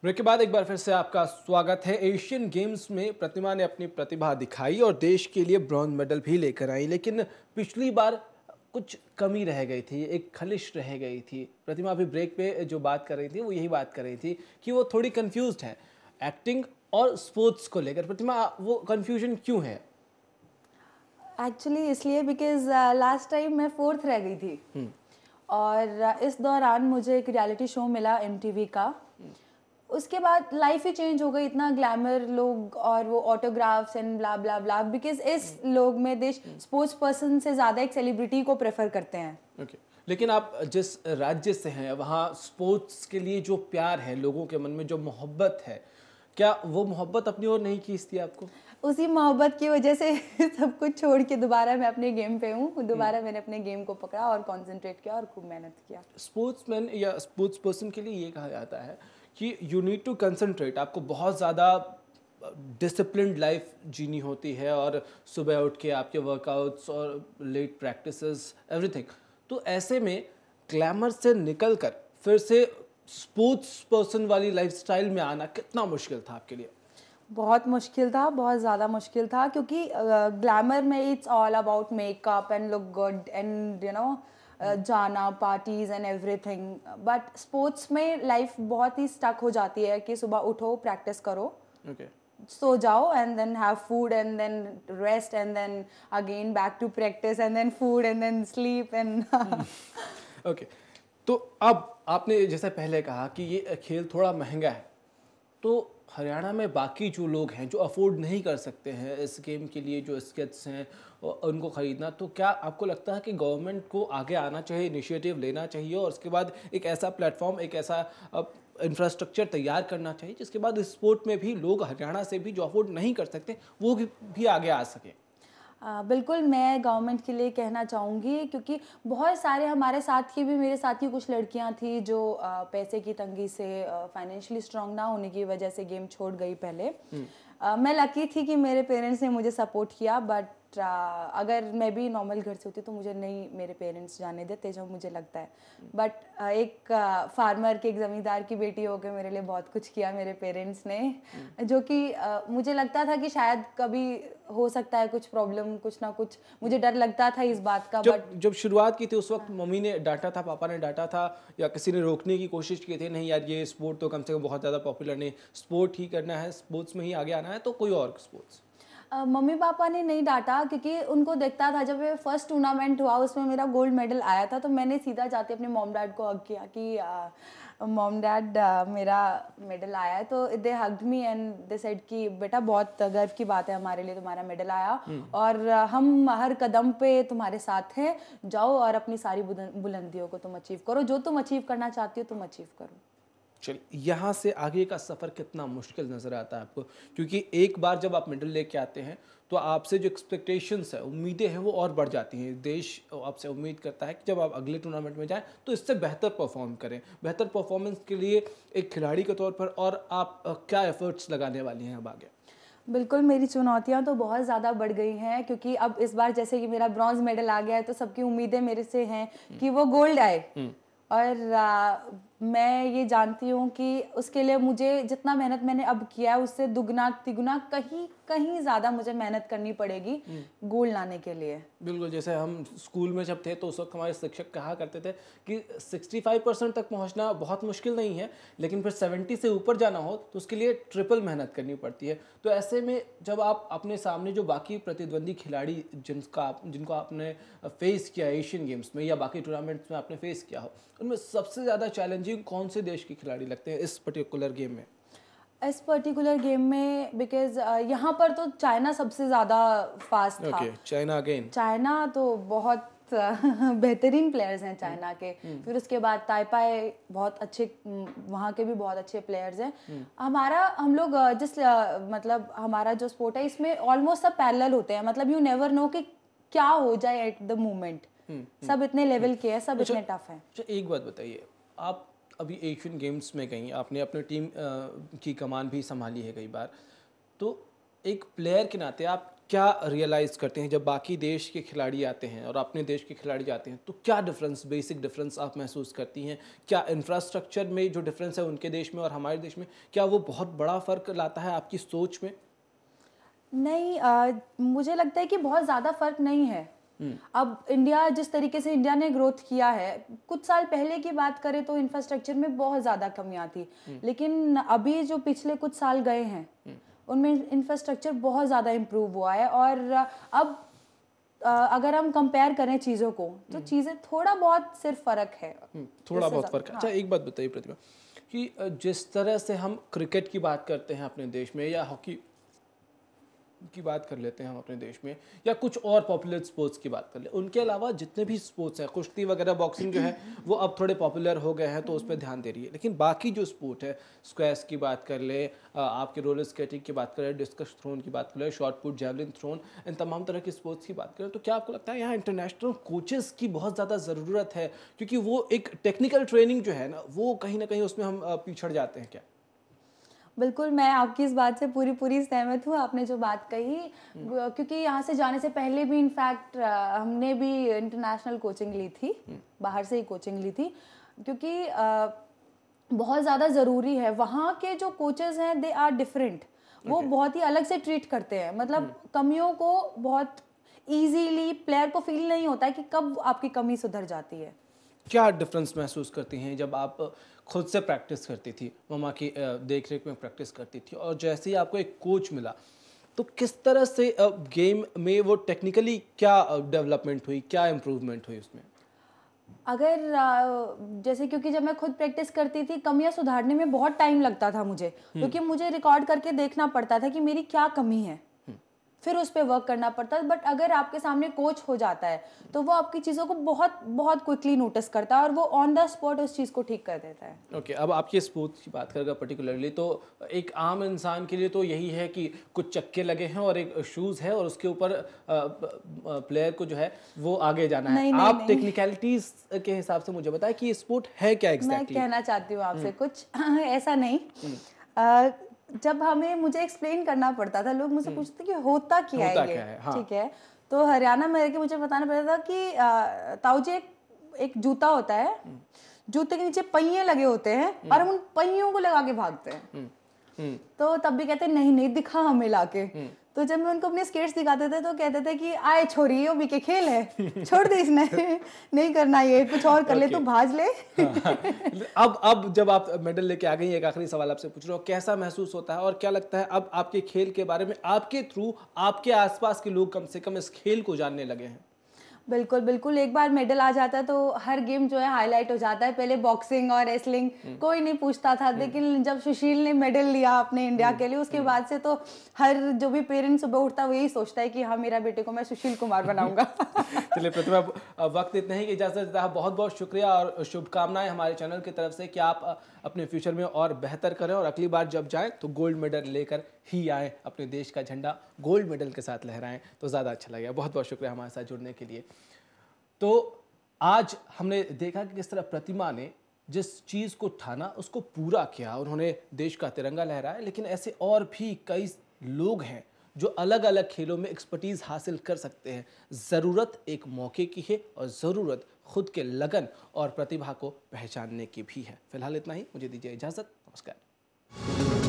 Break के बाद एक बार फिर से आपका स्वागत है। एशियन गेम्स में प्रतिमा ने अपनी प्रतिभा दिखाई और देश के लिए ब्रॉन्ज मेडल भी लेकर आई, लेकिन पिछली बार कुछ कमी रह गई थी, एक खलिश रह गई थी। प्रतिमा अभी ब्रेक पे जो बात कर रही थी वो यही बात कर रही थी कि वो थोड़ी कंफ्यूज्ड है एक्टिंग और स्पोर्ट्स को लेकर। प्रतिमा, वो कंफ्यूजन क्यों है? एक्चुअली इसलिए बिकॉज लास्ट टाइम मैं फोर्थ रह गई थी और इस दौरान मुझे एक रियलिटी शो मिला एमटीवी का। उसके बाद लाइफ ही चेंज हो गई। इतना ग्लैमर लोग और वो autographs and blah blah blah, because इस लोग में देश स्पोर्ट्स पर्सन से ज़्यादा एक सेलिब्रिटी को प्रेफर करते हैं। ओके, लेकिन आप जिस राज्य से हैं वहाँ स्पोर्ट्स के लिए जो प्यार है, लोगों के मन में जो मोहब्बत है, क्या वो मोहब्बत अपनी ओर नहीं खींचती आपको? उसी मोहब्बत की वजह से सब कुछ छोड़ के दोबारा मैं अपने गेम पे हूँ। दोबारा मैंने अपने गेम को पकड़ा और कंसंट्रेट किया और खूब मेहनत किया। स्पोर्ट्समैन या स्पोर्ट्स पर्सन के लिए ये कहा जाता है कि यू नीड टू कंसंट्रेट, आपको बहुत ज़्यादा डिसिप्लिन्ड लाइफ जीनी होती है और सुबह उठ के आपके वर्कआउट्स और लेट प्रैक्टिसेस एवरीथिंग। तो ऐसे में ग्लैमर से निकल कर फिर से स्पोर्ट्स पर्सन वाली लाइफस्टाइल में आना कितना मुश्किल था आपके लिए? बहुत मुश्किल था, बहुत ज़्यादा मुश्किल था, क्योंकि ग्लैमर में it's all about makeup and look good and जाना parties and everything. But sports में लाइफ बहुत ही स्टक हो जाती है कि सुबह उठो, प्रैक्टिस करो, सो जाओ and then have food and then rest and then again back to practice and then food and then sleep and okay, तो अब आपने जैसे पहले कहा कि ये खेल थोड़ा महंगा है, तो हरियाणा में बाकी जो लोग हैं जो अफोर्ड नहीं कर सकते हैं इस गेम के लिए, जो स्केट्स हैं उनको ख़रीदना, तो क्या आपको लगता है कि गवर्नमेंट को आगे आना चाहिए, इनिशिएटिव लेना चाहिए और उसके बाद एक ऐसा प्लेटफॉर्म, एक ऐसा इंफ्रास्ट्रक्चर तैयार करना चाहिए जिसके बाद इस स्पोर्ट में भी लोग हरियाणा से भी जो अफोर्ड नहीं कर सकते वो भी आगे आ सकें? बिल्कुल, मैं गवर्नमेंट के लिए कहना चाहूँगी, क्योंकि बहुत सारे हमारे साथ की भी, मेरे साथ की कुछ लड़कियां थी जो पैसे की तंगी से, फाइनेंशियली स्ट्रांग ना होने की वजह से गेम छोड़ गई पहले। मैं लकी थी कि मेरे पेरेंट्स ने मुझे सपोर्ट किया, बट अगर मैं भी नॉर्मल घर से होती तो मुझे नहीं मेरे पेरेंट्स जाने देते, जो मुझे लगता है। बट एक फार्मर के, एक ज़मींदार की बेटी होकर मेरे लिए बहुत कुछ किया मेरे पेरेंट्स ने, जो कि मुझे लगता था कि शायद कभी हो सकता है कुछ प्रॉब्लम, कुछ ना कुछ, मुझे डर लगता था इस बात का। जब शुरुआत की थी उस वक्त मम्मी ने डांटा था, पापा ने डांटा था, या किसी ने रोकने की कोशिश की थी, नहीं यार ये स्पोर्ट तो कम से कम बहुत ज़्यादा पॉपुलर नहीं, स्पोर्ट ही करना है, स्पोर्ट्स में ही आगे आना है, तो कोई और स्पोर्ट्स? मम्मी पापा ने नहीं डांटा, क्योंकि उनको देखता था जब ये फर्स्ट टूर्नामेंट हुआ उसमें मेरा गोल्ड मेडल आया था, तो मैंने सीधा जाते अपने मॉम डैड को हग किया कि मॉम डैड मेरा मेडल आया है। तो they hugged me and they said कि बेटा बहुत गर्व की बात है हमारे लिए, तुम्हारा मेडल आया और हम हर कदम पे तुम्हारे साथ हैं, जाओ और अपनी सारी बुलंदियों को तुम अचीव करो, जो तुम अचीव करना चाहती हो तुम अचीव करो। चलिए, यहाँ से आगे का सफ़र कितना मुश्किल नज़र आता है आपको? क्योंकि एक बार जब आप मेडल लेके आते हैं तो आपसे जो एक्सपेक्टेशंस है, उम्मीदें हैं, वो और बढ़ जाती हैं। देश आपसे उम्मीद करता है कि जब आप अगले टूर्नामेंट में जाएं तो इससे बेहतर परफॉर्म करें। बेहतर परफॉर्मेंस के लिए एक खिलाड़ी के तौर पर और आप क्या एफर्ट्स लगाने वाली हैं अब आगे? बिल्कुल, मेरी चुनौतियां तो बहुत ज़्यादा बढ़ गई हैं, क्योंकि अब इस बार जैसे कि मेरा ब्रॉन्ज मेडल आ गया है तो सबकी उम्मीदें मेरे से हैं कि वो गोल्ड आए। और मैं ये जानती हूँ कि उसके लिए मुझे जितना मेहनत मैंने अब किया है उससे दुगना तिगुना कहीं कहीं ज़्यादा मुझे मेहनत करनी पड़ेगी गोल्ड लाने के लिए। बिल्कुल, जैसे हम स्कूल में जब थे तो उस वक्त हमारे शिक्षक कहा करते थे कि 65% तक पहुंचना बहुत मुश्किल नहीं है, लेकिन फिर 70 से ऊपर जाना हो तो उसके लिए ट्रिपल मेहनत करनी पड़ती है। तो ऐसे में जब आप अपने सामने जो बाकी प्रतिद्वंदी खिलाड़ी जिनको आपने फेस किया एशियन गेम्स में या बाकी टूर्नामेंट्स में आपने फेस किया हो, उनमें सबसे ज़्यादा चैलेंजिंग कौन से देश के खिलाड़ी लगते हैं इस पर्टिकुलर गेम में? इस पर्टिकुलर गेम में बिकॉज यहाँ पर तो चाइना सबसे ज़्यादा फास्ट था। चाइना अगेन, चाइना तो बहुत बेहतरीन प्लेयर्स हैं चाइना के। फिर उसके बाद ताइपाई बहुत अच्छे, वहाँ के भी बहुत अच्छे प्लेयर्स हैं। हम लोग मतलब हमारा जो स्पोर्ट है इसमें ऑलमोस्ट सब पैरेलल होते हैं, मतलब यू नेवर नो कि क्या हो जाए एट द मोमेंट। सब इतने लेवल के हैं, सब इतने टफ हैं। एक बात बताइए, आप अभी एशियन गेम्स में गई, आपने अपनी टीम की कमान भी संभाली है कई बार, तो एक प्लेयर के नाते आप क्या रियलाइज़ करते हैं जब बाकी देश के खिलाड़ी आते हैं और अपने देश के खिलाड़ी जाते हैं, तो क्या डिफरेंस, बेसिक डिफरेंस आप महसूस करती हैं? क्या इंफ्रास्ट्रक्चर में जो डिफरेंस है उनके देश में और हमारे देश में, क्या वो बहुत बड़ा फ़र्क लाता है आपकी सोच में? नहीं, मुझे लगता है कि बहुत ज़्यादा फर्क नहीं है। अब इंडिया, जिस तरीके से इंडिया ने ग्रोथ किया है, कुछ साल पहले की बात करें तो इंफ्रास्ट्रक्चर में बहुत ज़्यादा कमियां थी, लेकिन अभी जो पिछले कुछ साल गए हैं उनमें इंफ्रास्ट्रक्चर बहुत ज़्यादा इम्प्रूव हुआ है। और अब अगर हम कंपेयर करें चीज़ों को तो चीज़ें थोड़ा बहुत सिर्फ फ़र्क है। थोड़ा बहुत फ़र्क है। अच्छा, एक बात बताइए प्रतिभा, कि जिस तरह से हम क्रिकेट की बात करते हैं अपने देश में, या हॉकी की बात कर लेते हैं हम अपने देश में, या कुछ और पॉपुलर स्पोर्ट्स की बात कर ले, उनके अलावा जितने भी स्पोर्ट्स हैं, कुश्ती वगैरह, बॉक्सिंग जो है वो अब थोड़े पॉपुलर हो गए हैं तो उस पर ध्यान दे रही है, लेकिन बाकी जो स्पोर्ट है, स्क्वैश की बात कर ले, आपके रोलर स्केटिंग की बात करें, डिस्कस थ्रोन की बात करें, शॉर्ट पुट, जैवलिन थ्रोन, इन तमाम तरह के स्पोर्ट्स की बात करें, तो क्या आपको लगता है यहाँ इंटरनेशनल कोचेस की बहुत ज़्यादा ज़रूरत है? क्योंकि वो एक टेक्निकल ट्रेनिंग जो है वो कहीं ना कहीं उसमें हम पिछड़ जाते हैं क्या? बिल्कुल, मैं आपकी इस बात से पूरी पूरी सहमत हूँ, आपने जो बात कही। क्योंकि यहाँ से जाने से पहले भी इनफैक्ट हमने भी इंटरनेशनल कोचिंग ली थी, बाहर से ही कोचिंग ली थी, क्योंकि बहुत ज़्यादा ज़रूरी है। वहाँ के जो कोचेज़ हैं दे आर डिफरेंट, वो बहुत ही अलग से ट्रीट करते हैं। मतलब कमियों को बहुत ईजीली प्लेयर को फील नहीं होता है कि कब आपकी कमी सुधर जाती है। क्या डिफरेंस महसूस करती हैं जब आप खुद से प्रैक्टिस करती थी, मम्मा की देख रेख में प्रैक्टिस करती थी, और जैसे ही आपको एक कोच मिला, तो किस तरह से गेम में वो टेक्निकली क्या डेवलपमेंट हुई, क्या इम्प्रूवमेंट हुई उसमें? अगर जैसे, क्योंकि जब मैं खुद प्रैक्टिस करती थी, कमियां सुधारने में बहुत टाइम लगता था मुझे, क्योंकि मुझे रिकॉर्ड करके देखना पड़ता था कि मेरी क्या कमी है, फिर उस पर वर्क करना पड़ता है। बट अगर आपके सामने कोच हो जाता है तो वो आपकी चीज़ों को बहुत बहुत क्विकली नोटिस करता है और वो ऑन द स्पॉट उस चीज़ को ठीक कर देता है। ओके, अब आपके स्पोर्ट्स की बात करेगा पर्टिकुलरली, तो एक आम इंसान के लिए तो यही है कि कुछ चक्के लगे हैं और एक शूज़ है और उसके ऊपर प्लेयर को जो है वो आगे जाना है। आप टेक्निकलिटीज़ के हिसाब से मुझे बताएं कि ये स्पोर्ट है क्या एग्जैक्टली? मैं कहना चाहती हूँ आपसे कुछ ऐसा नहीं। जब मुझे एक्सप्लेन करना पड़ता था, लोग मुझसे पूछते कि होता क्या है ये, हाँ। ठीक है, तो हरियाणा में रह के मुझे बताना पड़ता था कि ताऊ जी, एक जूता होता है, जूते के नीचे पहिए लगे होते हैं और हम उन पहियों को लगा के भागते हैं। तो तब भी कहते नहीं नहीं, दिखा हमें लाके। तो जब मैं उनको अपने स्केट्स दिखाते थे तो कहते थे कि आए छोरी, ये भी के खेल है, छोड़ दे, इसने नहीं करना, ये कुछ और कर ले, तू भाज ले। अब जब आप मेडल लेके आ गई, एक आखिरी सवाल आपसे पूछ रहा हूँ, कैसा महसूस होता है और क्या लगता है अब आपके खेल के बारे में, आपके थ्रू आपके आसपास के लोग कम से कम इस खेल को जानने लगे हैं? बिल्कुल बिल्कुल, एक बार मेडल आ जाता है तो हर गेम जो है हाईलाइट हो जाता है। पहले बॉक्सिंग और रेसलिंग कोई नहीं पूछता था, लेकिन जब सुशील ने मेडल लिया अपने इंडिया के लिए, उसके बाद से तो हर जो भी पेरेंट्स सुबह उठता है वो यही सोचता है कि हाँ, मेरा बेटे को मैं सुशील कुमार बनाऊंगा। चलिए प्रतिभा, वक्त इतना ही, इजाजत देता है। बहुत बहुत शुक्रिया और शुभकामनाएं हमारे चैनल की तरफ से कि आप अपने फ्यूचर में और बेहतर करें और अगली बार जब जाएं तो गोल्ड मेडल लेकर ही आएँ, अपने देश का झंडा गोल्ड मेडल के साथ लहराएं, तो ज़्यादा अच्छा लगेगा। बहुत बहुत शुक्रिया हमारे साथ जुड़ने के लिए। तो आज हमने देखा कि किस तरह प्रतिमा ने जिस चीज़ को ठाना उसको पूरा किया, उन्होंने देश का तिरंगा लहराया, लेकिन ऐसे और भी कई लोग हैं जो अलग अलग खेलों में एक्सपर्टीज़ हासिल कर सकते हैं। ज़रूरत एक मौके की है और ज़रूरत खुद के लगन और प्रतिभा को पहचानने की भी है। फिलहाल इतना ही, मुझे दीजिए इजाज़त, नमस्कार।